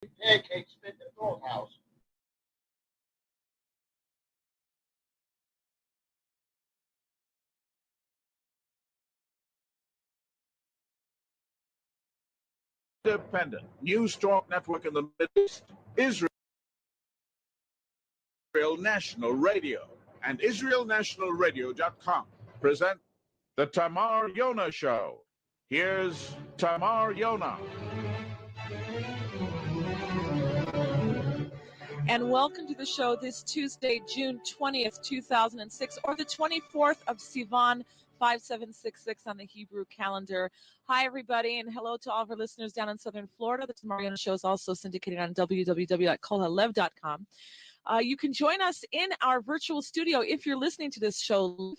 pancakes fit the doghouse. Independent news talk network in the Middle East, Israel National Radio and IsraelNationalRadio.com present the Tamar Yona Show. Here's Tamar Yona. And welcome to the show this Tuesday, June 20th, 2006, or the 24th of Sivan, 5766 on the Hebrew calendar. Hi, everybody, and hello to all of our listeners down in southern Florida. The Tamar Yona Show is also syndicated on www.kolhalev.com. You can join us in our virtual studio if you're listening to this show,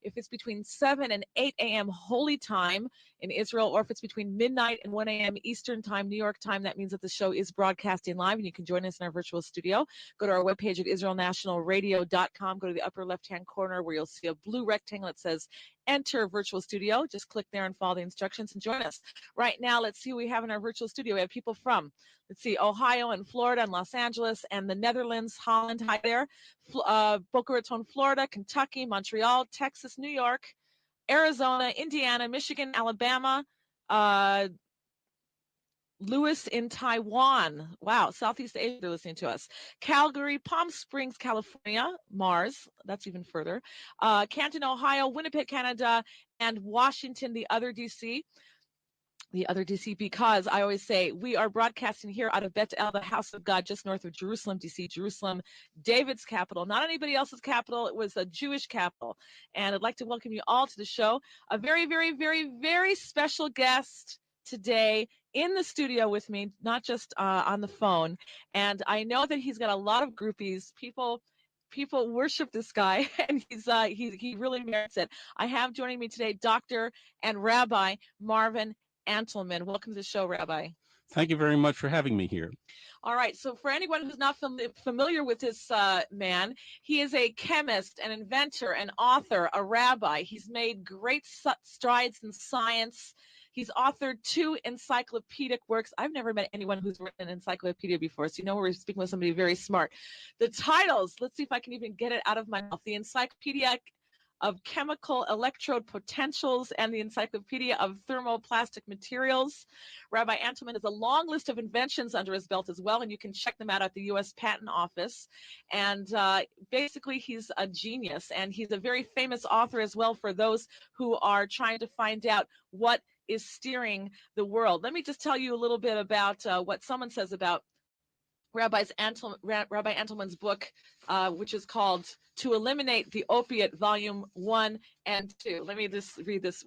if it's between 7 and 8 a.m. Holy Time in Israel, or if it's between midnight and 1 a.m. Eastern Time, New York time. That means that the show is broadcasting live, and you can join us in our virtual studio. Go to our webpage at IsraelNationalRadio.com. Go to the upper left-hand corner where you'll see a blue rectangle that says Enter Virtual Studio. Just click there and follow the instructions and join us. Right now, let's see who we have in our virtual studio. We have people from, let's see, Ohio and Florida and Los Angeles and the Netherlands, Holland. Hi there. Boca Raton, Florida, Kentucky, Montreal, Texas, New York, Arizona, Indiana, Michigan, Alabama, Lewis in Taiwan. Wow, Southeast Asia, they're listening to us. Calgary, Palm Springs, California, Mars, that's even further. Canton, Ohio, Winnipeg, Canada, and Washington, the other DC. The other DC, because I always say we are broadcasting here out of Bet El, the house of God, just north of Jerusalem, DC, Jerusalem, David's capital, not anybody else's capital. It was a Jewish capital. And I'd like to welcome you all to the show. A very, very, very, very special guest today in the studio with me, not just on the phone. And I know that he's got a lot of groupies. People worship this guy, and he really merits it. I have joining me today Dr. and Rabbi Marvin Antelman. Welcome to the show, Rabbi. Thank you very much for having me here. All right. So for anyone who's not familiar with this man, he is a chemist, an inventor, an author, a rabbi. He's made great strides in science. He's authored 2 encyclopedic works. I've never met anyone who's written an encyclopedia before, so you know we're speaking with somebody very smart. The titles, let's see if I can even get it out of my mouth. The Encyclopedia of Chemical Electrode Potentials and the Encyclopedia of Thermoplastic Materials. Rabbi Antelman has a long list of inventions under his belt as well, and you can check them out at the U.S. Patent Office. And basically, he's a genius, and he's a very famous author as well for those who are trying to find out what is steering the world. Let me just tell you a little bit about what someone says about Rabbi Antelman's book, which is called To Eliminate the Opiate, Volume 1 and 2. Let me just read this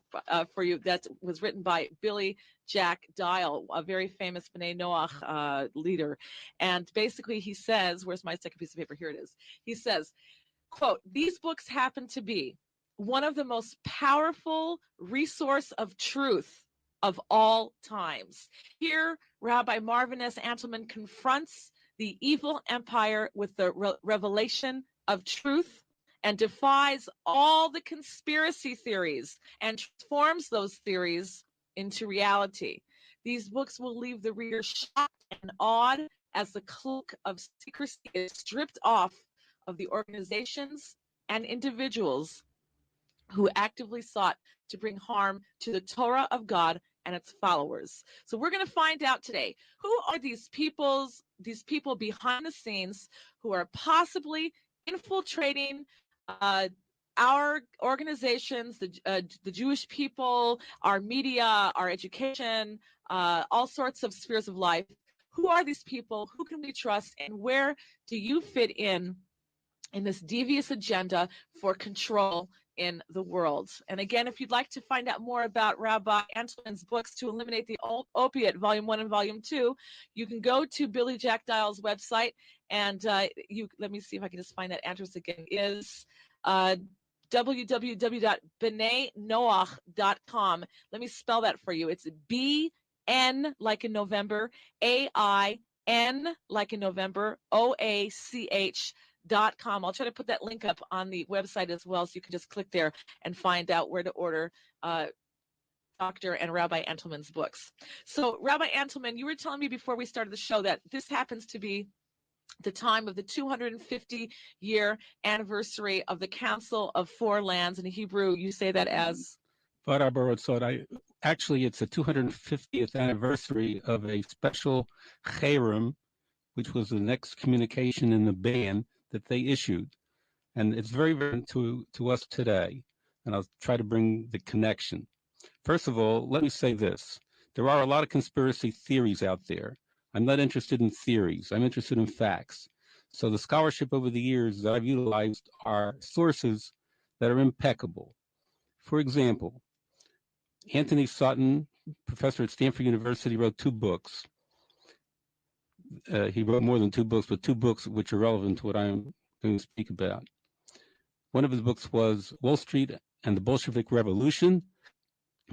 for you. That was written by Billy Jack Dial, a very famous B'nai Noach leader. And basically he says, where's my second piece of paper? Here it is. He says, quote, "These books happen to be one of the most powerful resource of truth of all times. Here, Rabbi Marvin S. Antelman confronts the evil empire with the revelation of truth and defies all the conspiracy theories and transforms those theories into reality. These books will leave the reader shocked and awed as the cloak of secrecy is stripped off of the organizations and individuals who actively sought to bring harm to the Torah of God and its followers." So we're going to find out today, who are these people behind the scenes who are possibly infiltrating our organizations, the Jewish people, our media, our education, all sorts of spheres of life. Who are these people? Who can we trust? And where do you fit in this devious agenda for control in the world? And again, if you'd like to find out more about Rabbi Antelman's books, To Eliminate the Opiate, Volume 1 and Volume 2, you can go to Billy Jack Dial's website, and let me see if I can just find that address again. It is www.b'nainoach.com. Let me spell that for you. It's B-N like in November, A-I-N like in November, OACH.com. I'll try to put that link up on the website as well, so you can just click there and find out where to order Dr. and Rabbi Antelman's books. So, Rabbi Antelman, you were telling me before we started the show that this happens to be the time of the 250-year anniversary of the Council of Four Lands. In Hebrew, you say that as? Actually, it's the 250th anniversary of a special cherem, which was the next communication in the ban that they issued. And it's very, very to us today. And I'll try to bring the connection. First of all, let me say this. There are a lot of conspiracy theories out there. I'm not interested in theories. I'm interested in facts. So the scholarship over the years that I've utilized are sources that are impeccable. For example, Anthony Sutton, professor at Stanford University, wrote 2 books. He wrote more than 2 books, but 2 books which are relevant to what I'm going to speak about. One of his books was Wall Street and the Bolshevik Revolution,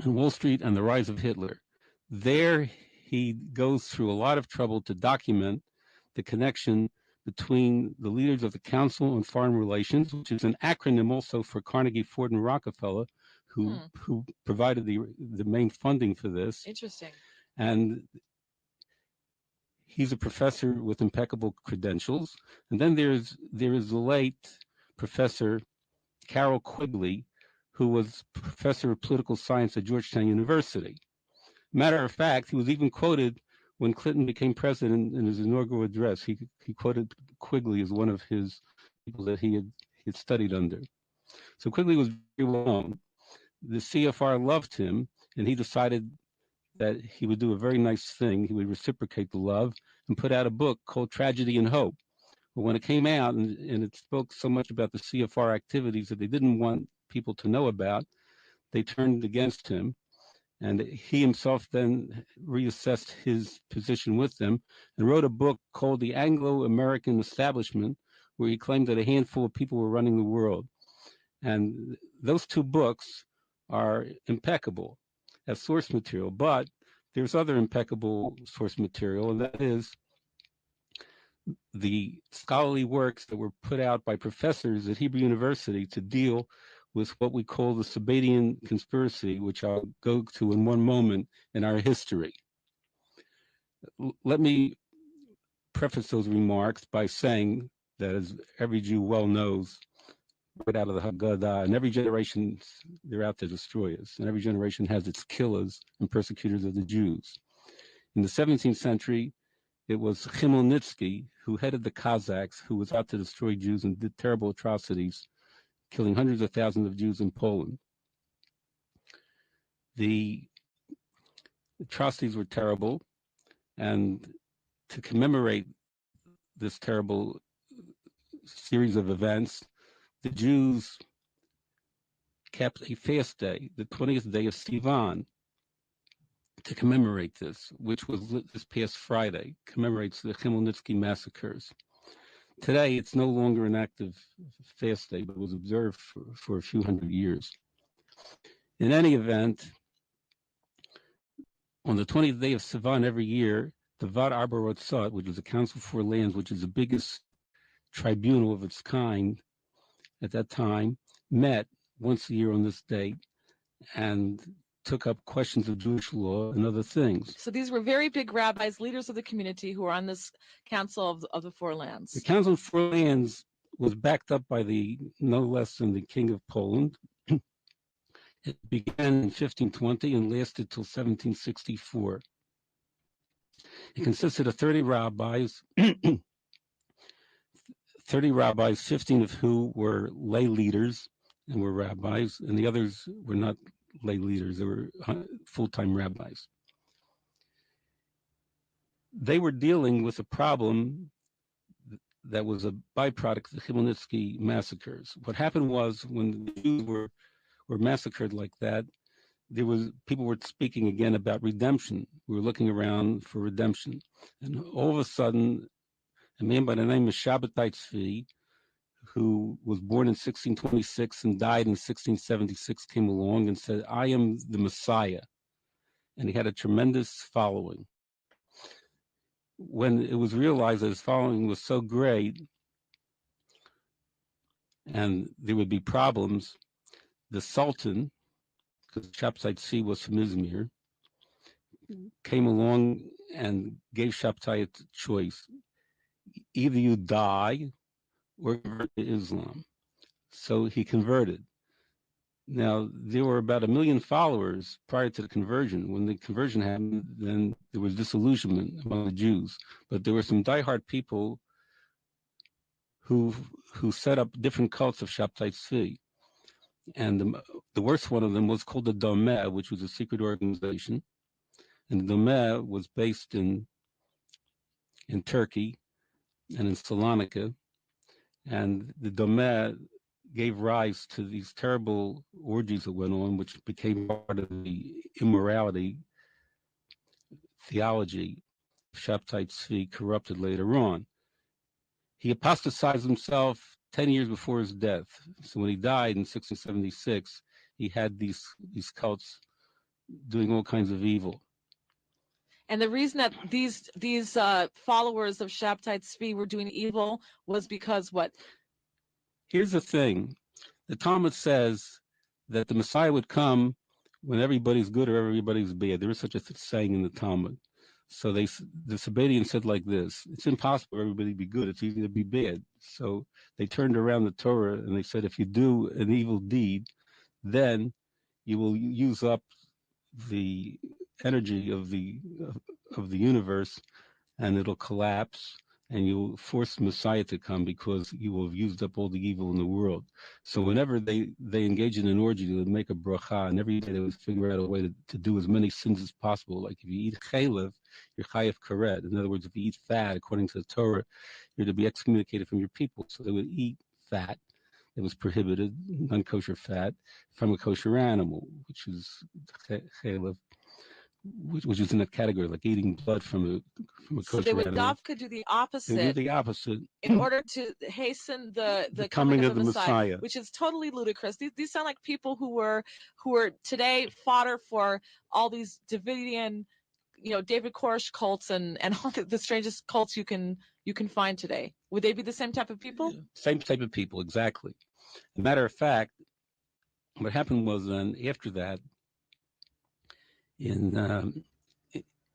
and Wall Street and the Rise of Hitler. There he goes through a lot of trouble to document the connection between the leaders of the Council on Foreign Relations, which is an acronym also for Carnegie, Ford, and Rockefeller, who provided the main funding for this. Interesting. And he's a professor with impeccable credentials. And then there is the late Professor Carroll Quigley, who was professor of political science at Georgetown University. Matter of fact, he was even quoted when Clinton became president in his inaugural address. He quoted Quigley as one of his people that he had studied under. So Quigley was very well known. The CFR loved him, and he decided that he would do a very nice thing. He would reciprocate the love and put out a book called Tragedy and Hope. But when it came out and it spoke so much about the CFR activities that they didn't want people to know about, they turned against him. And he himself then reassessed his position with them and wrote a book called The Anglo-American Establishment, where he claimed that a handful of people were running the world. And those 2 books are impeccable as source material, but there's other impeccable source material, and that is the scholarly works that were put out by professors at Hebrew University to deal with what we call the Sabbatean conspiracy, which I'll go to in one moment in our history. Let me preface those remarks by saying that, as every Jew well knows, right out of the Haggadah, and every generation, they're out to destroy us, and every generation has its killers and persecutors of the Jews. In the 17th century, it was Khmelnytsky, who headed the Cossacks, who was out to destroy Jews and did terrible atrocities, killing hundreds of thousands of Jews in Poland. The atrocities were terrible, and to commemorate this terrible series of events, the Jews kept a fast day, the 20th day of Sivan, to commemorate this, which was this past Friday, commemorates the Khmelnytsky massacres. Today, it's no longer an active fast day, but was observed for a few hundred years. In any event, on the 20th day of Sivan every year, the Vad Arboretzot, which is the Council for Lands, which is the biggest tribunal of its kind at that time, met once a year on this date and took up questions of Jewish law and other things. So these were very big rabbis, leaders of the community, who were on this Council of the Four Lands. The Council of Four Lands was backed up by no less than the King of Poland. It began in 1520 and lasted till 1764. It consisted of 30 rabbis, 15 of who were lay leaders and were rabbis, and the others were not lay leaders, they were full-time rabbis. They were dealing with a problem that was a byproduct of the Khmelnytsky massacres. What happened was, when the Jews were massacred like that, people were speaking again about redemption. We were looking around for redemption. And all of a sudden, a man by the name of Shabbatai Tzvi, who was born in 1626 and died in 1676, came along and said, "I am the Messiah." And he had a tremendous following. When it was realized that his following was so great and there would be problems, the Sultan, because Shabtai Tzvi was from Izmir, came along and gave Shabtai a choice. Either you die or convert to Islam. So he converted. Now, there were about 1 million followers prior to the conversion. When the conversion happened, then there was disillusionment among the Jews. But there were some diehard people who set up different cults of Shabtai Tzvi. And the worst one of them was called the Domeh, which was a secret organization. And the Domeh was based in Turkey and in Salonika. And the Domeh gave rise to these terrible orgies that went on, which became part of the immorality theology Shabtai Tzvi corrupted later on. He apostatized himself 10 years before his death. So when he died in 1676, he had these cults doing all kinds of evil. And the reason that these followers of Shabtai Tzvi were doing evil was because what? Here's the thing. The Talmud says that the Messiah would come when everybody's good or everybody's bad. There is such a saying in the Talmud. So the Sabbatians said like this: it's impossible for everybody to be good. It's easy to be bad. So they turned around the Torah and they said, if you do an evil deed, then you will use up the energy of the universe, and it'll collapse, and you'll force Messiah to come because you will have used up all the evil in the world. So whenever they engage in an orgy, they would make a bracha, and every day they would figure out a way to do as many sins as possible. Like if you eat chaylev, you're chayav karet. In other words, if you eat fat, according to the Torah, you're to be excommunicated from your people. So they would eat fat. It was prohibited, non-kosher fat, from a kosher animal, which is chaylev, which is in that category, like eating blood from a So they kosher would animal. dafka do the They do opposite the opposite in order to hasten the coming of of the Messiah. which is totally ludicrous. These sound like people who were today fodder for all these Davidian, David Koresh cults and all the strangest cults you can find today. Would they be the same type of people? Same type of people, exactly. As a matter of fact, what happened was then after that,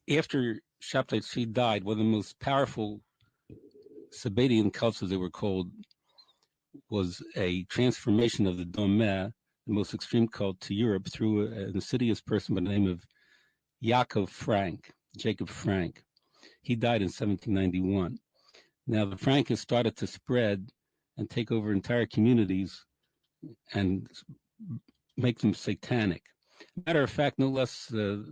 after Shabtai Tzvi died, one of the most powerful Sabbatian cults, as they were called, was a transformation of the Domeh, the most extreme cult, to Europe through an insidious person by the name of Jacob Frank. He died in 1791. Now, the Frankists started to spread and take over entire communities and make them satanic. Matter of fact, no less a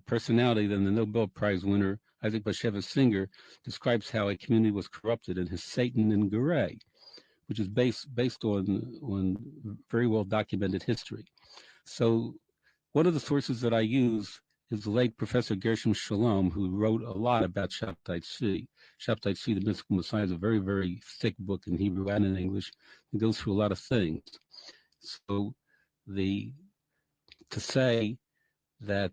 personality than the Nobel Prize winner Isaac Bashevis Singer describes how a community was corrupted in his Satan and Youre, which is based on very well documented history. So one of the sources that I use is the late Professor Gershom Shalom, who wrote a lot about Shabtai Tzvi. Shabtai Tzvi, the Mystical Messiah, is a very, very thick book in Hebrew and in English. It goes through a lot of things. So to say that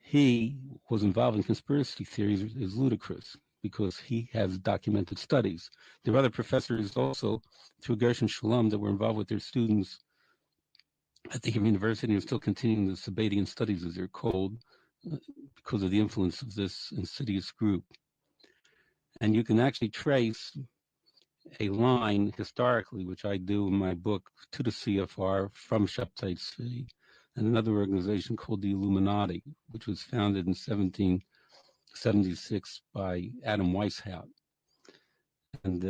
he was involved in conspiracy theories is ludicrous because he has documented studies. There are other professors also through Gershom Shalom that were involved with their students at the Hebrew University and still continuing the Sabbatian studies, as they're called, because of the influence of this insidious group. And you can actually trace a line historically, which I do in my book, to the CFR from Shabtai Tzvi and another organization called the Illuminati, which was founded in 1776 by Adam Weishaupt. And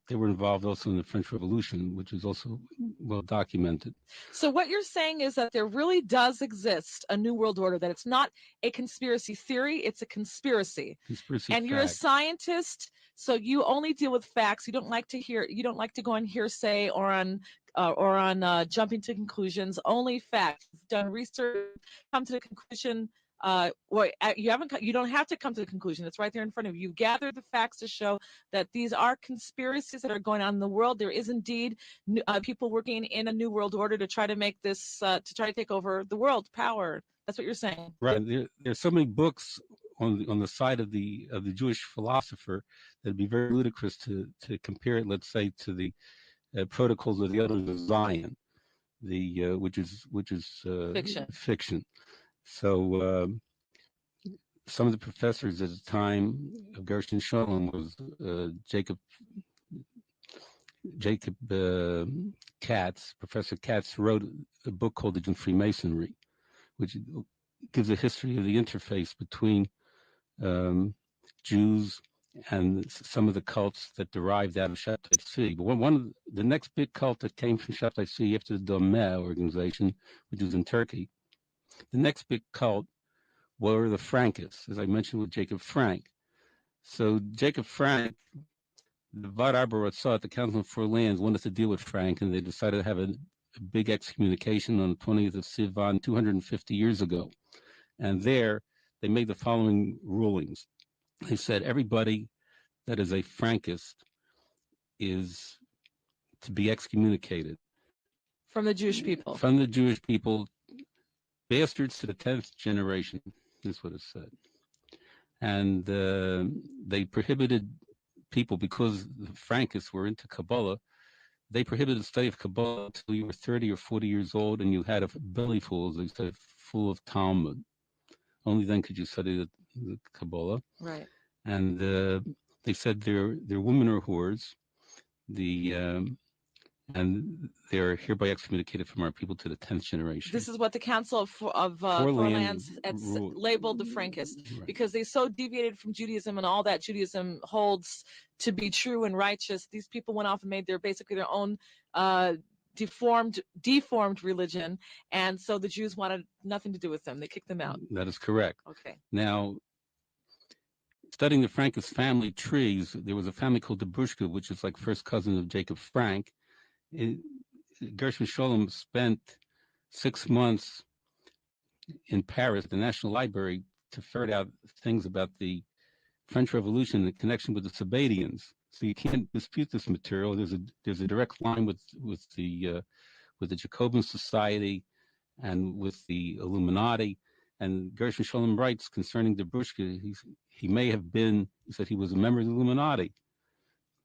they were involved also in the French Revolution, which is also well documented. So what you're saying is that there really does exist a new world order, that it's not a conspiracy theory, it's a conspiracy. And you're a scientist, so you only deal with facts. You don't like to go on hearsay or on jumping to conclusions. Only facts. You've done research, come to the conclusion. You don't have to come to the conclusion. It's right there in front of you. You've gathered the facts to show that these are conspiracies that are going on in the world. There is indeed people working in a new world order to try to make this, to try to take over the world power. That's what you're saying. Right. There's so many books on the side of the Jewish philosopher that'd be very ludicrous to compare it, let's say, to the protocols of the elders of Zion. which is Fiction. fiction. So some of the professors at the time of Gershon Scholem was Jacob Katz. Professor Katz wrote a book called The Freemasonry, which gives a history of the interface between Jews and some of the cults that derived out of Shabtai Tzvi. But one of the next big cult that came from Shabtai Tzvi after the Domeh organization, which was in Turkey, the next big cult were the Frankists, as I mentioned with Jacob Frank. So Jacob Frank, the Vad Arbor saw at the Council of Four Lands wanted to deal with Frank, and they decided to have a big excommunication on the 20th of Sivan 250 years ago. And there they made the following rulings. They said everybody that is a Frankist is to be excommunicated. From the Jewish people. From the Jewish people, bastards to the 10th generation, is what it said. And they prohibited people, because the Frankists were into Kabbalah, they prohibited the study of Kabbalah until you were 30 or 40 years old and you had a belly full, as they said, full of Talmud. Only then could you study the Kabbalah. Right. And they said their women are whores. And they're hereby excommunicated from our people to the 10th generation. This is what the Council of Four Lands rule. labeled the Frankists, Right. because they so deviated from Judaism and all that Judaism holds to be true and righteous. These people went off and made basically their own deformed religion, and so the Jews wanted nothing to do with them. They kicked them out. That is correct. Okay. Now, studying the Frankist family trees, there was a family called the Brushka, which is like first cousin of Jacob Frank. Gershon Scholem spent 6 months in Paris, the National Library, to ferret out things about the French Revolution in connection with the Sabbateans. So you can't dispute this material. There's a direct line with the Jacobin Society and with the Illuminati. And Gershon Scholem writes concerning the Brushka, he may have been, he said he was a member of the Illuminati,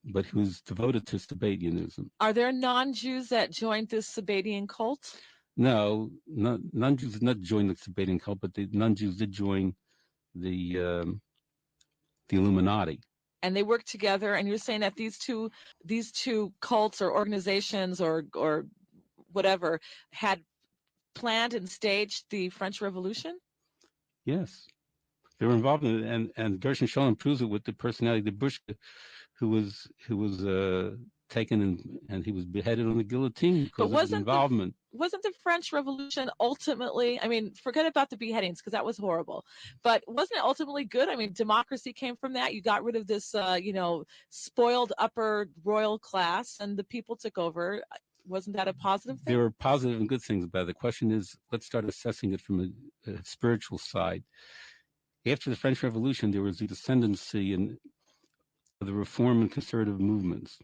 but he was devoted to Sabbatianism. Are there non-Jews that joined this Sabbatian cult? No, non-Jews did not join the Sabbatian cult, but the non-Jews did join the Illuminati. And they worked together. And you're saying that these two cults or organizations or whatever had planned and staged the French Revolution? Yes, they were involved in it, and Gershon Scholem proves it with the personality of the Brushka, who was taken and he was beheaded on the guillotine because of his involvement. Wasn't the French Revolution ultimately, I mean, forget about the beheadings because that was horrible, but wasn't it ultimately good? I mean, democracy came from that. You got rid of this, spoiled upper royal class and the people took over. Wasn't that a positive thing? There were positive and good things about it. The question is, let's start assessing it from a spiritual side. After the French Revolution, there was the ascendancy in the reform and conservative movements.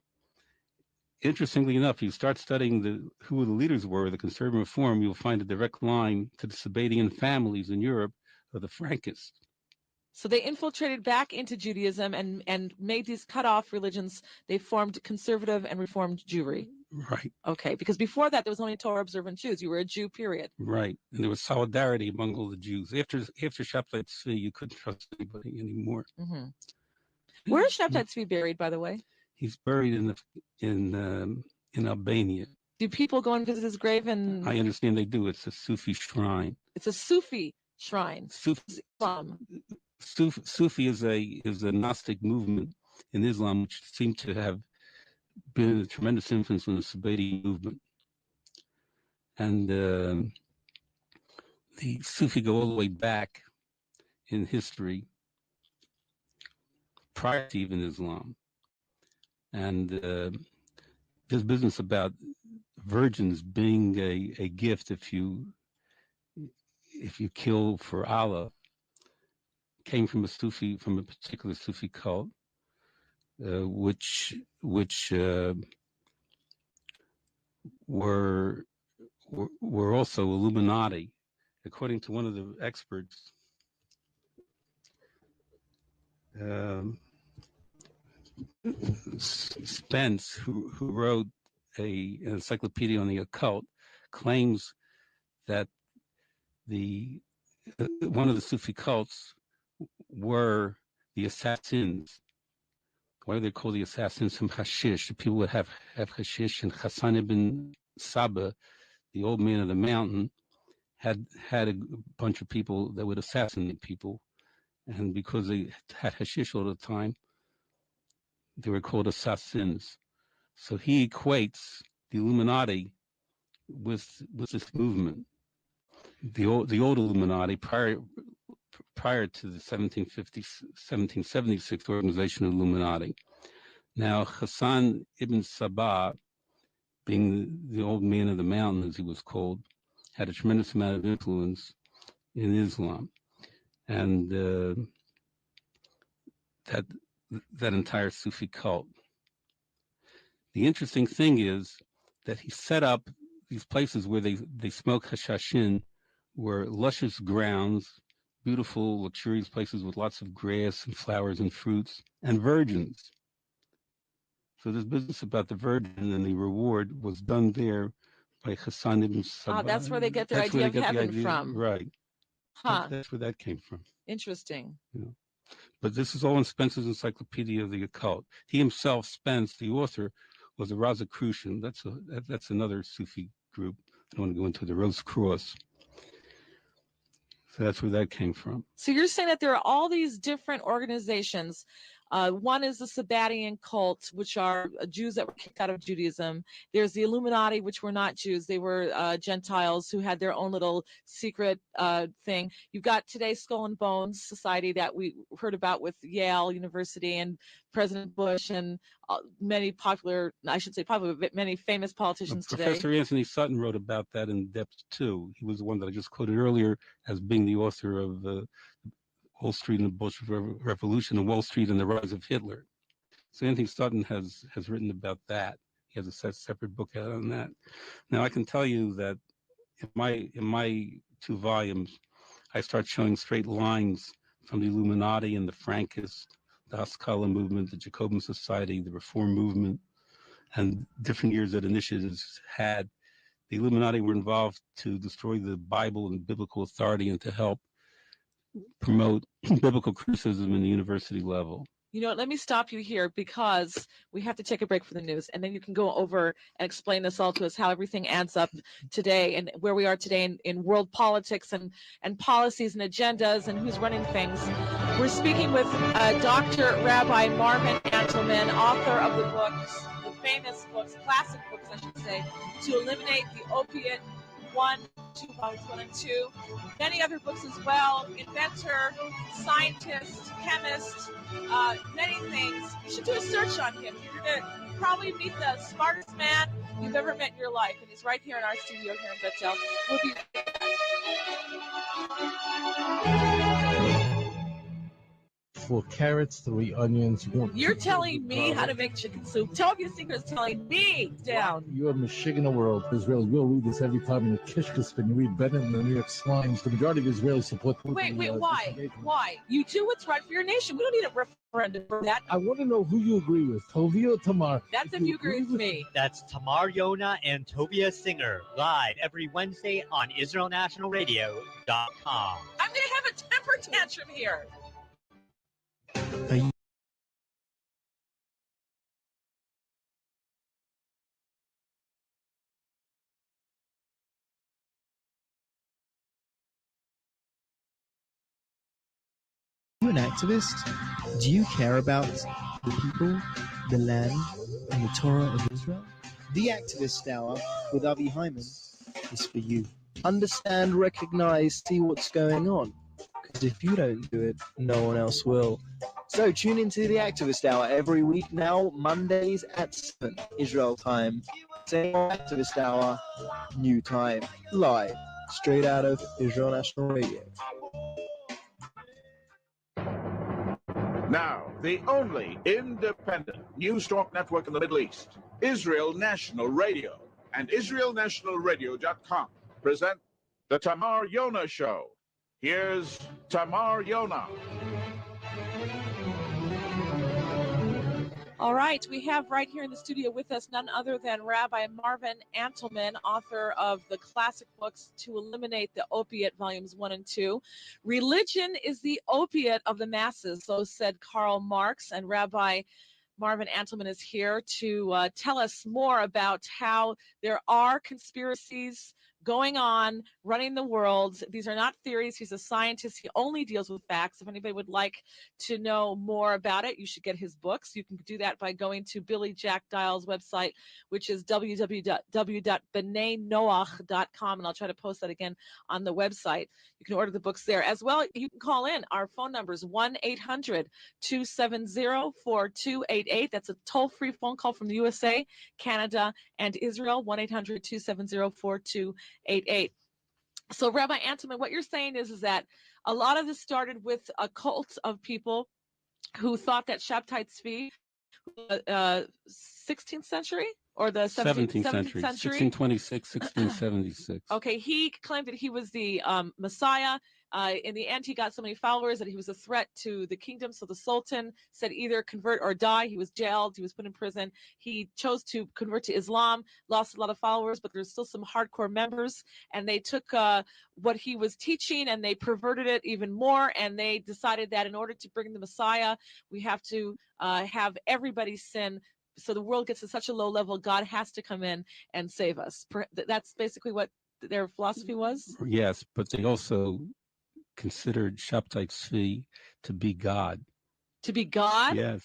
Interestingly enough, you start studying who the leaders were of the conservative reform, you'll find a direct line to the Sabbatian families in Europe of the Frankists. So they infiltrated back into Judaism and made these cut-off religions. They formed conservative and reformed Jewry. Right. Okay, because before that, there was only Torah-observant Jews. You were a Jew, period. Right, and there was solidarity among all the Jews. After Shabtai Tzvi, you couldn't trust anybody anymore. Mm-hmm. Where is Shabtai Tzvi buried, by the way? He's buried in Albania. Do people go and visit his grave? And I understand they do. It's a Sufi shrine. It's a Sufi shrine. Sufi is a Gnostic movement in Islam, which seemed to have been a tremendous influence on the Sabbatian movement. And the Sufi go all the way back in history, prior to even Islam. And this business about virgins being a gift if you kill for Allah came from a particular Sufi cult, which were also Illuminati, according to one of the experts. Spence, who wrote an encyclopedia on the occult, claims that one of the Sufi cults were the assassins. Why are they called the assassins from Hashish? The people would have Hashish, and Hassan ibn Saba, the old man of the mountain, had a bunch of people that would assassinate people, and because they had Hashish all the time, they were called assassins. So he equates the Illuminati with this movement, the old Illuminati prior to the 1776 organization of Illuminati. Now, Hassan ibn Sabah, being the old man of the mountain, as he was called, had a tremendous amount of influence in Islam, and that entire Sufi cult. The interesting thing is that he set up these places where they smoke hashashin, were luscious grounds, beautiful, luxurious places with lots of grass and flowers and fruits, and virgins. So this business about the virgin and the reward was done there by Hassan ibn Sabah. That's where they get their idea of heaven from. Right. Huh. That's where that came from. Interesting. Yeah. But this is all in Spencer's Encyclopedia of the Occult. He himself, Spence, the author, was a Rosicrucian. That's another Sufi group. I don't want to go into the Rosicrucians. So that's where that came from. So you're saying that there are all these different organizations. One is the Sabbatian cult, which are Jews that were kicked out of Judaism. There's the Illuminati, which were not Jews. They were Gentiles who had their own little secret thing. You've got today's Skull and Bones Society that we heard about with Yale University and President Bush and many many famous politicians today. Professor Anthony Sutton wrote about that in depth too. He was the one that I just quoted earlier as being the author of Wall Street and the Bolshevik Revolution and Wall Street and the Rise of Hitler. So Anthony Sutton has written about that. He has a separate book out on that. Now I can tell you that in my 2 volumes, I start showing straight lines from the Illuminati and the Frankists, the Haskalah movement, the Jacobin Society, the Reform movement, and different years that initiatives had. The Illuminati were involved to destroy the Bible and biblical authority and to help promote biblical criticism in the university level. You know what, let me stop you here because we have to take a break for the news, and then you can go over and explain this all to us, how everything adds up today and where we are today in world politics and policies and agendas and who's running things. We're speaking with Dr. Rabbi Marvin Antelman, author of the books, the famous books, classic books, I should say, To Eliminate the Opiate 1, 2, volumes 1 and 2. Many other books as well. Inventor, scientist, chemist, many things. You should do a search on him. You're going to probably meet the smartest man you've ever met in your life. And he's right here in our studio here in Bethel. We'll be right back. 4 carrots, 3 onions. You're telling me how to make chicken soup. Tell me your secrets. Telling me down. You're Michigan world. Israel will read this every time in the Kishkespin. You read Bennett and the New York Slimes. The majority of Israelis support. Wait, why? Why? You do what's right for your nation. We don't need a referendum for that. I want to know who you agree with, Tovi or Tamar. That's if you agree with me. That's Tamar Yona and Tovia Singer, live every Wednesday on IsraelNationalRadio.com. I'm going to have a temper tantrum here. Are you an activist? Do you care about the people, the land, and the Torah of Israel? The Activist Hour with Avi Hyman is for you. Understand, recognize, see what's going on. Because if you don't do it, no one else will. So tune into the Activist Hour every week now, Mondays at 7 Israel time. Same Activist Hour, new time, live, straight out of Israel National Radio. Now, the only independent news talk network in the Middle East, Israel National Radio and IsraelNationalRadio.com present the Tamar Yona Show. Here's Tamar Yona. All right, we have right here in the studio with us none other than Rabbi Marvin Antelman, author of the classic books To Eliminate the Opiate, Volumes 1 and 2. Religion is the opiate of the masses, so said Karl Marx, and Rabbi Marvin Antelman is here to tell us more about how there are conspiracies going on, running the world. These are not theories. He's a scientist. He only deals with facts. If anybody would like to know more about it, you should get his books. You can do that by going to Billy Jack Dial's website, which is www.benaynoach.com, and I'll try to post that again on the website. You can order the books there. As well, you can call in. Our phone number is 1-800-270-4288. That's a toll-free phone call from the USA, Canada, and Israel, 1-800-270-4288. So, Rabbi Antelman, what you're saying is that a lot of this started with a cult of people who thought that Shabtai Tzvi, 16th century or the 17th century? 1626, 1676. Okay, he claimed that he was the Messiah. In the end, he got so many followers that he was a threat to the kingdom. So the Sultan said either convert or die. He was jailed. He was put in prison. He chose to convert to Islam, lost a lot of followers, but there's still some hardcore members. And they took what he was teaching and they perverted it even more. And they decided that in order to bring the Messiah, we have to have everybody sin. So the world gets to such a low level, God has to come in and save us. That's basically what their philosophy was? Yes, but they also considered Shabtai Tzvi to be God. To be God? Yes.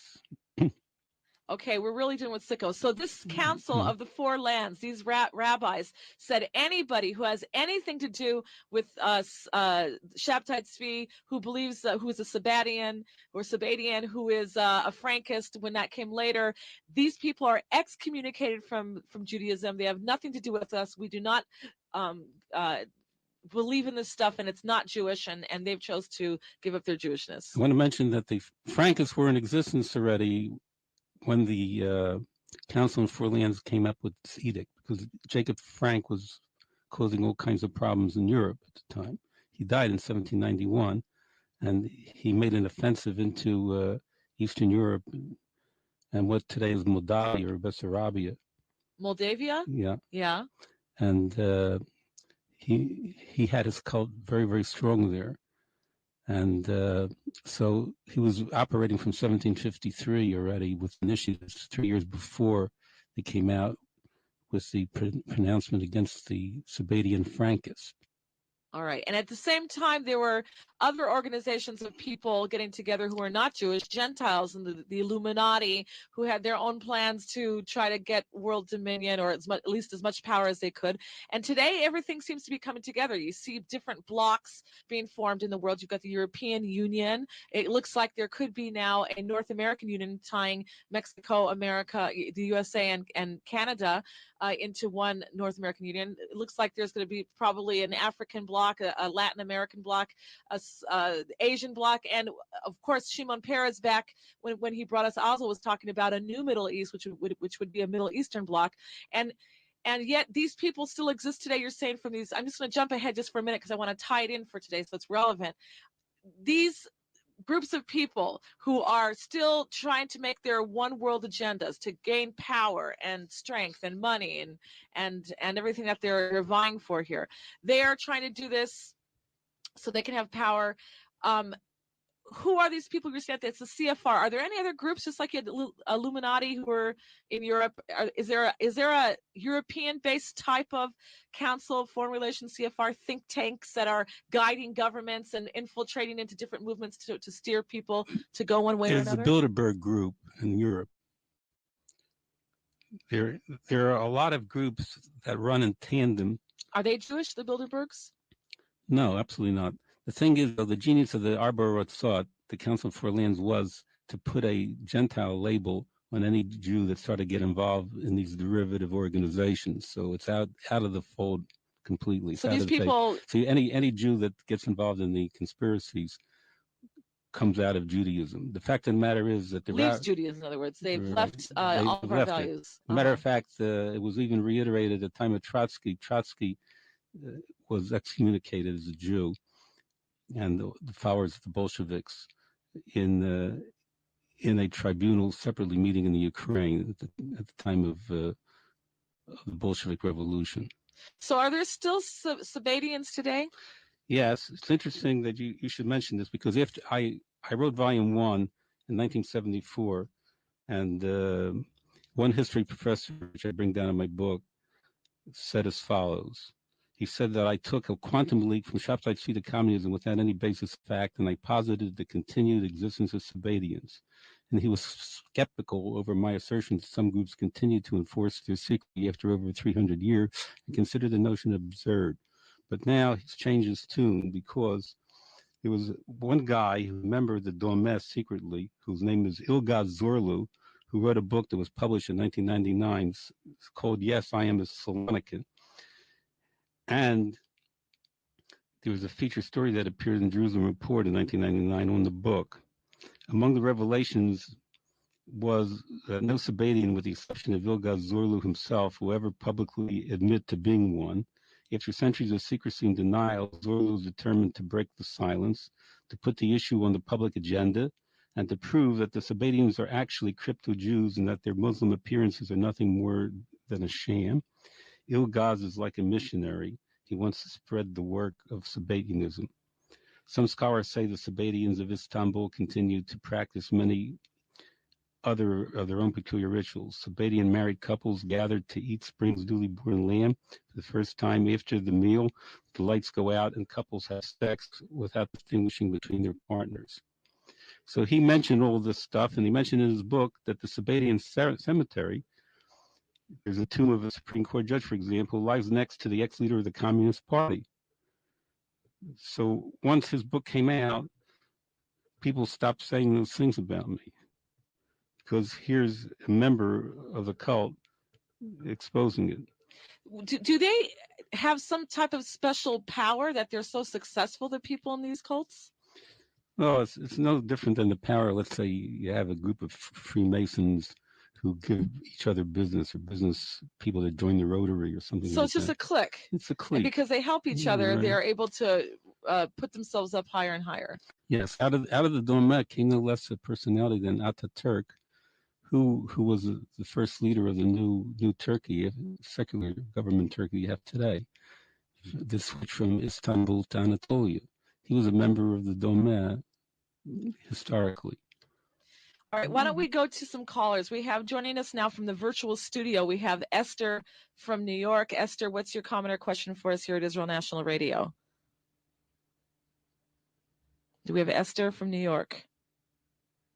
Okay, we're really doing with sickos. So this council of the four lands, these rabbis said anybody who has anything to do with Shabtai Tzvi, who believes, who is a Sabbatian or Sabbatian, who is a Frankist when that came later, these people are excommunicated from Judaism. They have nothing to do with us. We do not believe in this stuff, and it's not Jewish, and they've chose to give up their Jewishness. I want to mention that the Frankists were in existence already when the Council of Four Lands came up with this edict, because Jacob Frank was causing all kinds of problems in Europe at the time. He died in 1791, and he made an offensive into Eastern Europe and what today is Moldavia or Bessarabia. Moldavia? Yeah. Yeah. And he had his cult very, very strong there. And so he was operating from 1753 already with initiatives 3 years before they came out with the pronouncement against the Sabbatian Frankists. All right. And at the same time, there were other organizations of people getting together who were not Jewish, Gentiles, and the Illuminati, who had their own plans to try to get world dominion or at least as much power as they could. And today, everything seems to be coming together. You see different blocks being formed in the world. You've got the European Union. It looks like there could be now a North American Union tying Mexico, America, the USA, and Canada into one North American Union. It looks like there's going to be probably an African bloc, a Latin American bloc, a Asian bloc, and of course Shimon Peres back when he brought us Oslo was talking about a new Middle East, which would be a Middle Eastern bloc, and yet these people still exist today. You're saying from these. I'm just going to jump ahead just for a minute because I want to tie it in for today, so it's relevant. These groups of people who are still trying to make their one world agendas to gain power and strength and money and everything that they're vying for here. They are trying to do this so they can have power. Who are these people you're saying? It's the CFR. Are there any other groups just like Illuminati who are in Europe? Is there a European-based type of Council of Foreign Relations CFR think tanks that are guiding governments and infiltrating into different movements to steer people to go one way or another? There's the Bilderberg Group in Europe. There are a lot of groups that run in tandem. Are they Jewish, the Bilderbergs? No, absolutely not. The thing is, though, the genius of the Arbor Ratzot, the Council for Lands, was to put a Gentile label on any Jew that started to get involved in these derivative organizations. So it's out of the fold completely. So these people. So any Jew that gets involved in the conspiracies comes out of Judaism. The fact of the matter is that leaves Judaism, in other words. They've left all of our values. Matter of fact, it was even reiterated at the time of Trotsky. Trotsky was excommunicated as a Jew, and the followers of the Bolsheviks in in a tribunal separately meeting in the Ukraine at the time of the Bolshevik Revolution. So are there still Sabadians today? Yes, it's interesting that you should mention this, because after I wrote volume 1 in 1974, and one history professor, which I bring down in my book, said as follows. He said that I took a quantum leap from shopside street to communism without any basis of fact, and I posited the continued existence of Sabadians. And he was skeptical over my assertion that some groups continued to enforce their secrecy after over 300 years, and considered the notion absurd. But now he's changed his tune, because there was one guy who remembered the Dormes secretly, whose name is Ilgaz Zorlu, who wrote a book that was published in 1999 called Yes, I Am a Salonican. And there was a feature story that appeared in Jerusalem Report in 1999 on the book. Among the revelations was that no Sabadian, with the exception of Ilgaz Zorlu himself, will ever publicly admit to being one. After centuries of secrecy and denial, Zorlu was determined to break the silence, to put the issue on the public agenda, and to prove that the Sabadians are actually crypto-Jews and that their Muslim appearances are nothing more than a sham. Ilgaz is like a missionary. He wants to spread the work of Sabadianism. Some scholars say the Sabadians of Istanbul continue to practice many other of their own peculiar rituals. Sabadian married couples gathered to eat spring's newly born lamb for the first time. After the meal, the lights go out and couples have sex without distinguishing between their partners. So he mentioned all this stuff, and he mentioned in his book that the Sabadian cemetery, there's a tomb of a Supreme Court judge, for example, lies next to the ex-leader of the Communist Party. So once his book came out, people stopped saying those things about me, because here's a member of the cult exposing it. Do they have some type of special power that they're so successful, the people in these cults? Well, it's no different than the power. Let's say you have a group of Freemasons who give each other business, or business people that join the Rotary or something. So like it's just that. a clique. It's a clique. And because they help each other, Right. they're able to put themselves up higher and higher. Yes, out of the Dome came no less a personality than Ataturk, who was the first leader of the new Turkey, secular government Turkey you have today. The switch from Istanbul to Anatolia. He was a member of the Dome historically. All right, why don't we go to some callers? We have joining us now from the virtual studio. We have Esther from New York. Esther, what's your comment or question for us here at Israel National Radio? Do we have Esther from New York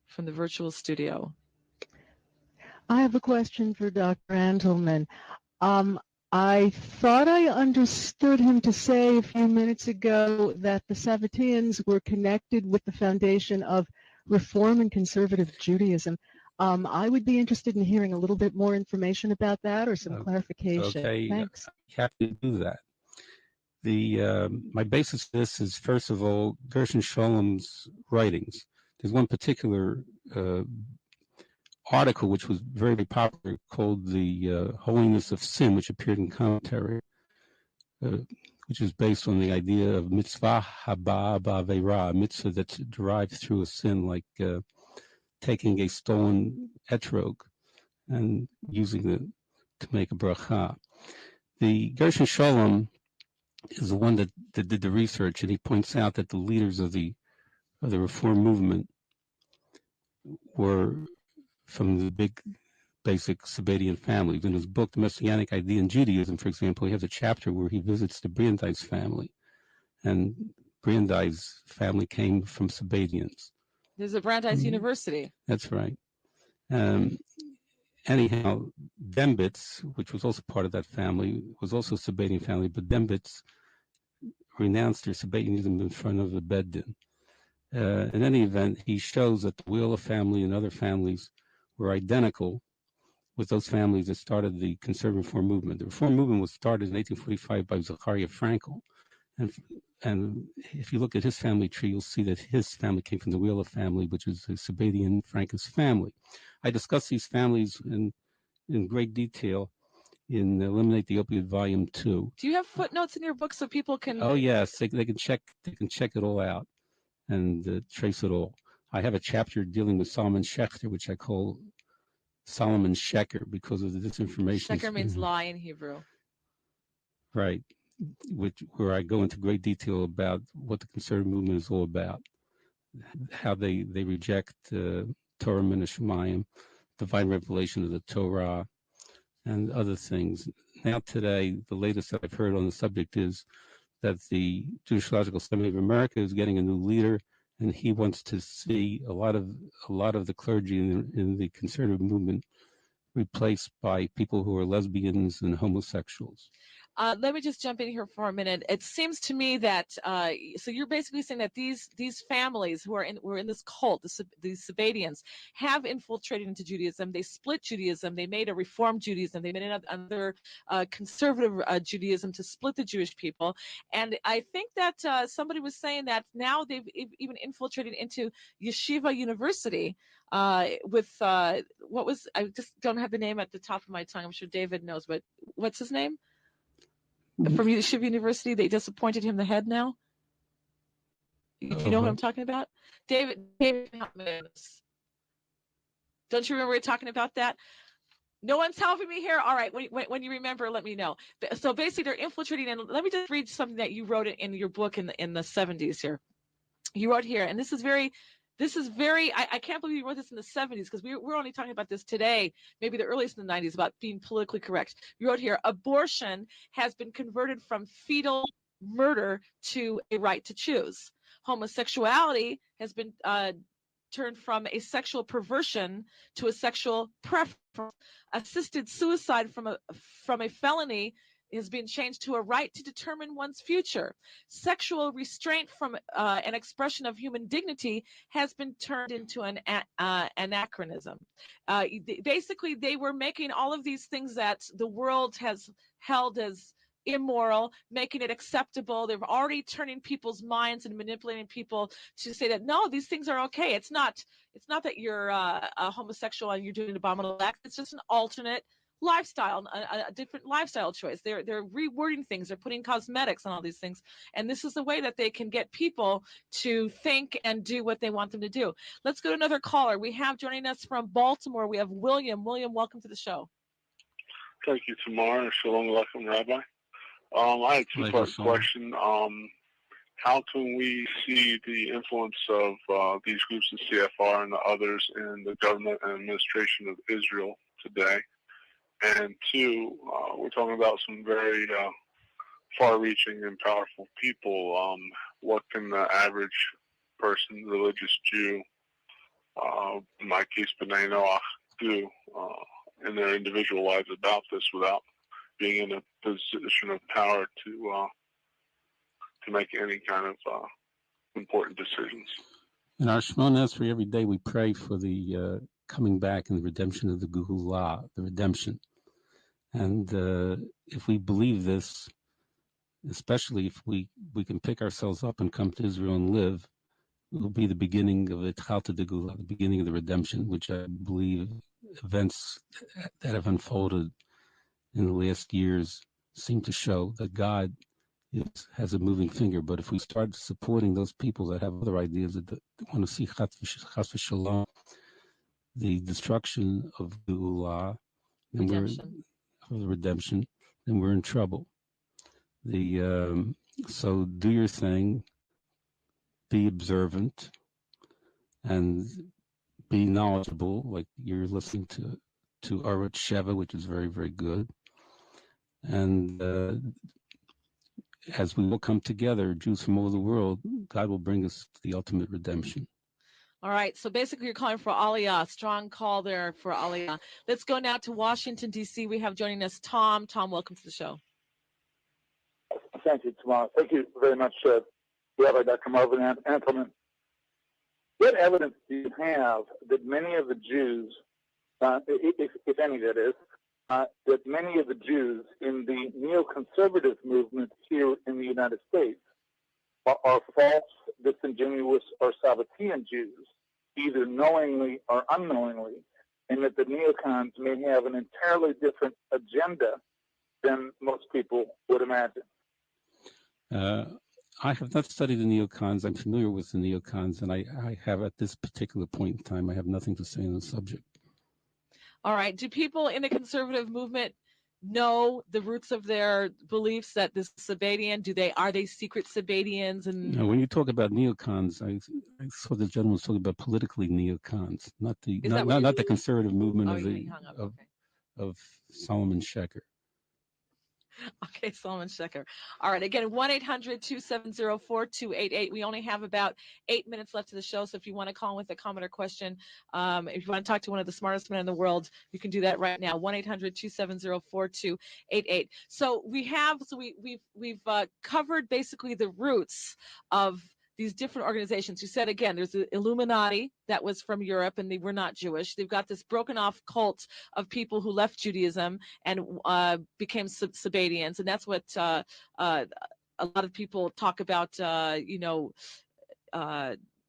from the virtual studio? I have a question for Dr. Antelman. I thought I understood him to say a few minutes ago that the Sabbateans were connected with the foundation of Reform and Conservative Judaism. I would be interested in hearing a little bit more information about that, or some clarification. Okay, Thanks. Happy to do that. My basis for this is, first of all, Gershon Sholom's writings. There's one particular article which was very, very popular called The Holiness of Sin, which appeared in commentary, which is based on the idea of mitzvah haba ba'aveira, mitzvah that's derived through a sin, like taking a stolen etrog and using it to make a bracha. The Gershon Sholom is the one that did the research, and he points out that the leaders of the Reform movement were from the big basic Sabbatean families. In his book, The Messianic Idea in Judaism, for example, he has a chapter where he visits the Brandeis family, and Brandeis family came from Sabbatians. There's a Brandeis University. That's right. Anyhow, Dembitz, which was also part of that family, was also a Sabbatian family, but Dembitz renounced their Sabbatianism in front of the Beddin. In any event, he shows that the Wheeler family and other families were identical with those families that started the conservative reform movement. The reform movement was started in 1845 by Zachariah Frankel. And if you look at his family tree, you'll see that his family came from the Wheeler family, which is the Sabbatian Frankist family. I discuss these families in great detail in Eliminate the Opiate Volume 2. Do you have footnotes in your book so people can? Oh yes, they can check it all out and trace it all. I have a chapter dealing with Solomon Schechter, which I call Solomon Sheker because of the disinformation. Sheker means lie in Hebrew. Right, where I go into great detail about what the conservative movement is all about, how they reject Torah min Shemayim, divine revelation of the Torah, and other things. Now today, the latest that I've heard on the subject is that the Jewish Theological Seminary of America is getting a new leader, and he wants to see a lot of the clergy in the conservative movement replaced by people who are lesbians and homosexuals. Let me just jump in here for a minute. It seems to me that so you're basically saying that these families who are in this cult, these Sabbateans, have infiltrated into Judaism. They split Judaism. They made a Reform Judaism. They made another conservative Judaism to split the Jewish people. And I think that somebody was saying that now they've even infiltrated into Yeshiva University with what was, I just don't have the name at the top of my tongue. I'm sure David knows, but what's his name? From Yeshiva University, they just appointed him the head now. Do you know what I'm talking about? David, help me with this. Don't you remember we were talking about that? No one's helping me here. All right, when you remember, let me know. So basically, they're infiltrating. And let me just read something that you wrote in your book in the 70s here. You wrote here, and this is very. I can't believe you wrote this in the 70s because we're only talking about this today, maybe the earliest in the 90s, about being politically correct. You wrote here, abortion has been converted from fetal murder to a right to choose. Homosexuality has been turned from a sexual perversion to a sexual preference. Assisted suicide from a felony has been changed to a right to determine one's future. Sexual restraint from an expression of human dignity has been turned into an anachronism. Basically, they were making all of these things that the world has held as immoral, making it acceptable. They're already turning people's minds and manipulating people to say that no, these things are okay. It's not that you're a homosexual and you're doing an abominable act. It's just an alternate lifestyle, a different lifestyle choice. They're rewording things. They're putting cosmetics on all these things, and this is the way that they can get people to think and do what they want them to do. Let's go to another caller. We have joining us from Baltimore. We have William. William, welcome to the show. Thank you, Tamar. Shalom Aleichem, Rabbi. I had a two-part question. How can we see the influence of these groups of CFR and the others in the government and administration of Israel today? And two, we're talking about some very far-reaching and powerful people. What can the average person, religious Jew, in my case, B'nai Noach, do in their individual lives about this without being in a position of power to make any kind of important decisions? In our Shemona Esrei, every day we pray for the coming back and the redemption of the Geulah, the redemption. And if we believe this, especially if we can pick ourselves up and come to Israel and live, it will be the beginning of the Tchalta de Geulah, the beginning of the redemption, which I believe events that have unfolded in the last years seem to show that God has a moving finger. But if we start supporting those people that have other ideas that want to see Chas v'Shalom, the destruction of Geulah, and the redemption, then we're in trouble. So do your thing, be observant, and be knowledgeable. Like you're listening to Arat Sheva, which is very, very good. And as we will come together, Jews from all over the world, God will bring us to the ultimate redemption. All right, so basically you're calling for Aliyah, strong call there for Aliyah. Let's go now to Washington, D.C. We have joining us Tom. Tom, welcome to the show. Thank you, Tamar. Thank you very much, Rabbi Dr. Marvin Antelman. What evidence do you have that many of the Jews, if any that is, that many of the Jews in the neoconservative movement here in the United States are false, disingenuous, or Sabbatean Jews, either knowingly or unknowingly, and that the neocons may have an entirely different agenda than most people would imagine? I have not studied the neocons. I'm familiar with the neocons, and I have at this particular point in time, I have nothing to say on the subject. All right. Do people in the conservative movement know the roots of their beliefs that this Sabadian? Are they secret Sabadians? And Now, when you talk about neocons, I saw the gentleman was talking about politically neocons, not the conservative movement of Solomon Schecker. Okay, Solomon Schecker. All right. Again, 1-800-270-4288. We only have about 8 minutes left of the show. So if you want to call with a comment or question, if you want to talk to one of the smartest men in the world, you can do that right now. 1-800-270-4288. So we've covered basically the roots of these different organizations. You said, again, there's the Illuminati that was from Europe, and they were not Jewish. They've got this broken off cult of people who left Judaism and became Sabadians, and that's what a lot of people talk about,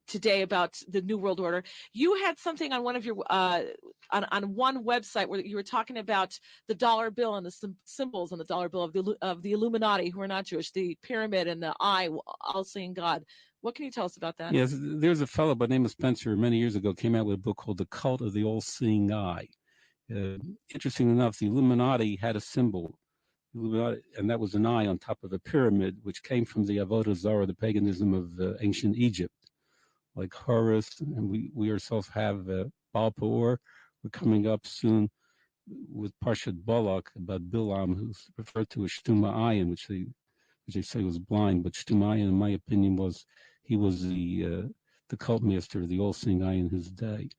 today about the New World Order. You had something on one of your on one website where you were talking about the dollar bill and the symbols on the dollar bill of the Illuminati, who are not Jewish, the pyramid and the eye, all-seeing God. What can you tell us about that? Yes, there's a fellow by the name of Spencer many years ago came out with a book called The Cult of the All-Seeing Eye. Interesting enough, the Illuminati had a symbol, and that was an eye on top of a pyramid, which came from the Avodah Zarah, the paganism of ancient Egypt, like Horus, and we ourselves have Baal Peor. We're coming up soon with Parshat Balak about Bilam, who's referred to as Shtuma Ayin, which they say was blind, but Shtuma Ayin, in my opinion, he was the cult master, the all-seeing eye in his day.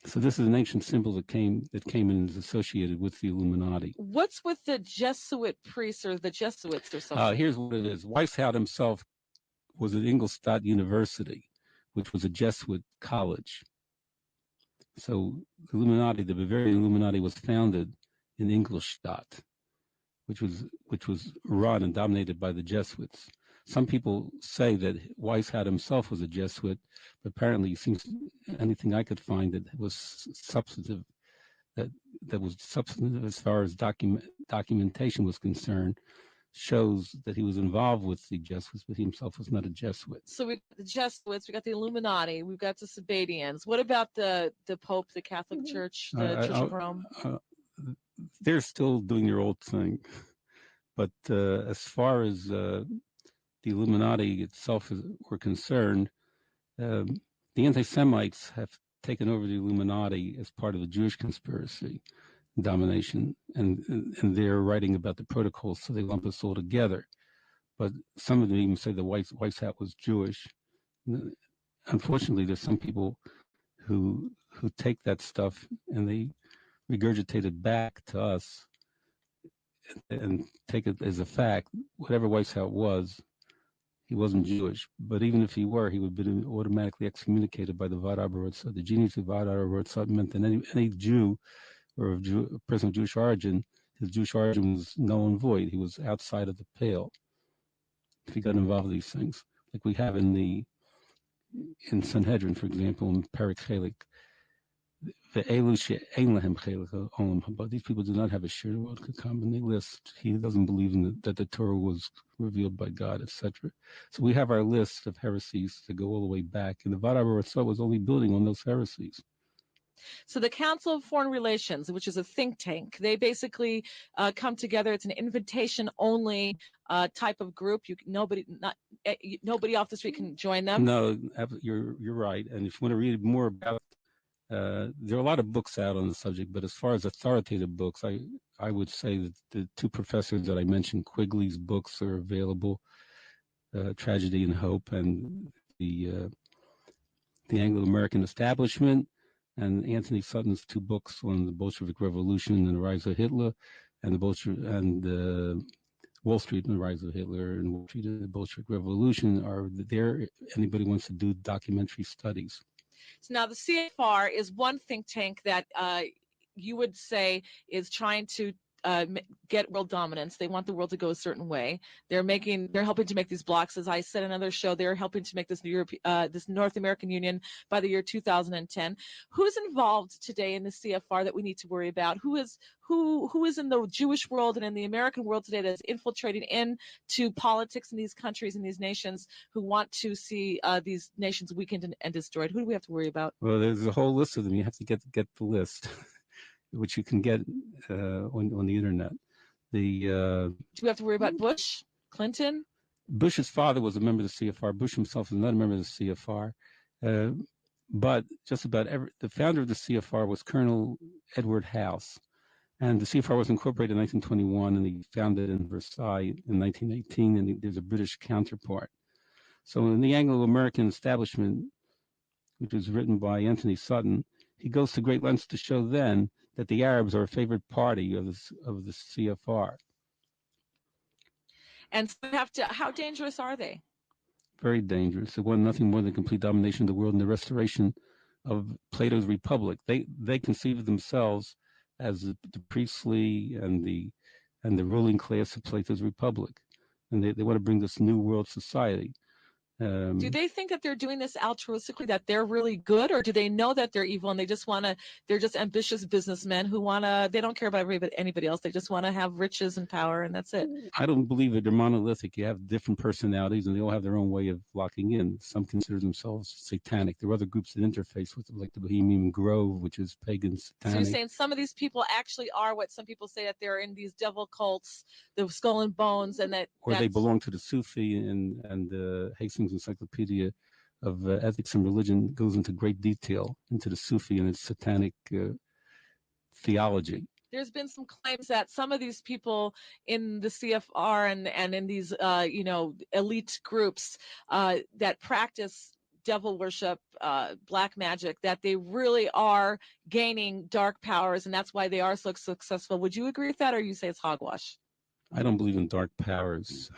So this is an ancient symbol that came in and is associated with the Illuminati. What's with the Jesuit priests or the Jesuits or something? Here's what it is. Weishaupt himself was at Ingolstadt University, which was a Jesuit college. So the Illuminati, the Bavarian Illuminati, was founded in Ingolstadt, which was run and dominated by the Jesuits. Some people say that Weishaupt himself was a Jesuit, but apparently it seems anything I could find that was substantive, that was substantive as far as documentation was concerned, shows that he was involved with the Jesuits, but he himself was not a Jesuit. So we got the Jesuits, we got the Illuminati, we've got the Sabadians. What about the Pope, the Catholic Church, the Church of Rome? They're still doing their old thing, but as far as the Illuminati itself were concerned, the anti-Semites have taken over the Illuminati as part of the Jewish conspiracy domination, and they're writing about the protocols, so they lump us all together. But some of them even say the Weishaupt was Jewish. Unfortunately, there's some people who take that stuff and they regurgitate it back to us and take it as a fact. Whatever Weishaupt was, he wasn't Jewish. But even if he were, he would have been automatically excommunicated by the Vad Abarotzah. The genius of Vad Abarotzah meant that any Jew or a person of Jewish origin, his Jewish origin was null and void. He was outside of the pale if he got involved in these things, like we have in Sanhedrin, for example, in Perek Chelik. But these people do not have a share of what could come, and they list. He doesn't believe that the Torah was revealed by God, etc. So we have our list of heresies that go all the way back, and the Vad Abarotzah was only building on those heresies. So the Council of Foreign Relations, which is a think tank, they basically come together. It's an invitation-only type of group. Nobody off the street can join them. No, you're right. And if you want to read more about, there are a lot of books out on the subject. But as far as authoritative books, I would say that the two professors that I mentioned, Quigley's books are available, Tragedy and Hope, and the Anglo-American Establishment, and Anthony Sutton's two books on the Bolshevik Revolution and the Rise of Hitler, and the Wall Street and the Rise of Hitler, and Wall Street and the Bolshevik Revolution are there. Anybody wants to do documentary studies. So now the CFR is one think tank that you would say is trying to get world dominance. They want the world to go a certain way. They're helping to make these blocks. As I said in another show, they're helping to make this this North American Union by the year 2010. Who's involved today in the CFR that we need to worry about? Who is in the Jewish world and in the American world today that's infiltrating into politics in these countries and these nations who want to see these nations weakened and destroyed? Who do we have to worry about? Well, there's a whole list of them. You have to get the list, which you can get on the internet. Do we have to worry about Bush, Clinton? Bush's father was a member of the CFR. Bush himself is not a member of the CFR. But just about the founder of the CFR was Colonel Edward House. And the CFR was incorporated in 1921, and he founded in Versailles in 1918, and there's a British counterpart. So in the Anglo-American establishment, which was written by Anthony Sutton, he goes to great lengths to show then that the Arabs are a favorite party of the CFR. And so how dangerous are they? Very dangerous. They want nothing more than complete domination of the world and the restoration of Plato's Republic. They conceive of themselves as the priestly and the ruling class of Plato's Republic, and they want to bring this new world society. Do they think that they're doing this altruistically, that they're really good, or do they know that they're evil and they're just ambitious businessmen who they don't care about anybody else. They just want to have riches and power, and that's it. I don't believe it. They're monolithic. You have different personalities, and they all have their own way of locking in. Some consider themselves satanic. There are other groups that interface with them, like the Bohemian Grove, which is pagan satanic. So you're saying some of these people actually are what some people say, that they're in these devil cults, the Skull and Bones, and or they belong to the Sufi, and Hastings Encyclopedia of Ethics and Religion goes into great detail into the Sufi and its satanic theology. There's been some claims that some of these people in the CFR and in these elite groups that practice devil worship, black magic, that they really are gaining dark powers, and that's why they are so successful. Would you agree with that, or you say it's hogwash? I don't believe in dark powers.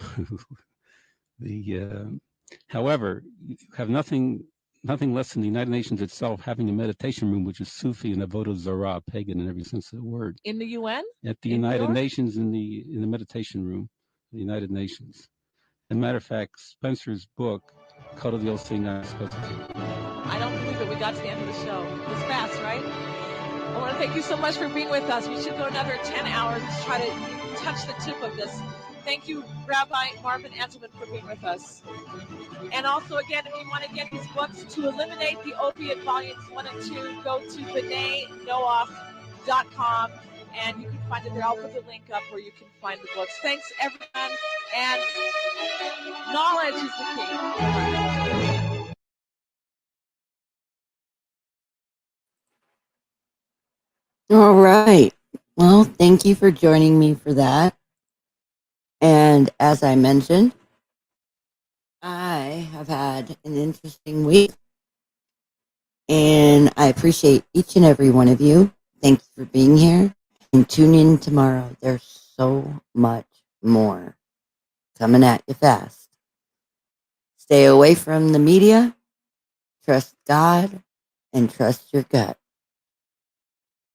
However, you have nothing less than the United Nations itself having a meditation room, which is Sufi and Avodah Zarah, pagan in every sense of the word. In the UN? At the United Nations, in the meditation room, the United Nations. As a matter of fact, Spencer's book, Code of the Old Thing, I don't believe it. We got to the end of the show. It was fast, right? I want to thank you so much for being with us. We should go another 10 hours to try to touch the tip of this. Thank you, Rabbi Marvin Antelman, for being with us. And also, again, if you want to get these books, To Eliminate the Opiate Volumes 1 and 2, go to B'naiNoach.com, and you can find it there. I'll put the link up where you can find the books. Thanks, everyone, and knowledge is the key. All right. Well, thank you for joining me for that. And as I mentioned, I have had an interesting week, and I appreciate each and every one of you. Thank you for being here, and tune in tomorrow. There's so much more coming at you fast. Stay away from the media, trust God, and trust your gut.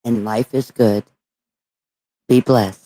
And life is good. Be blessed.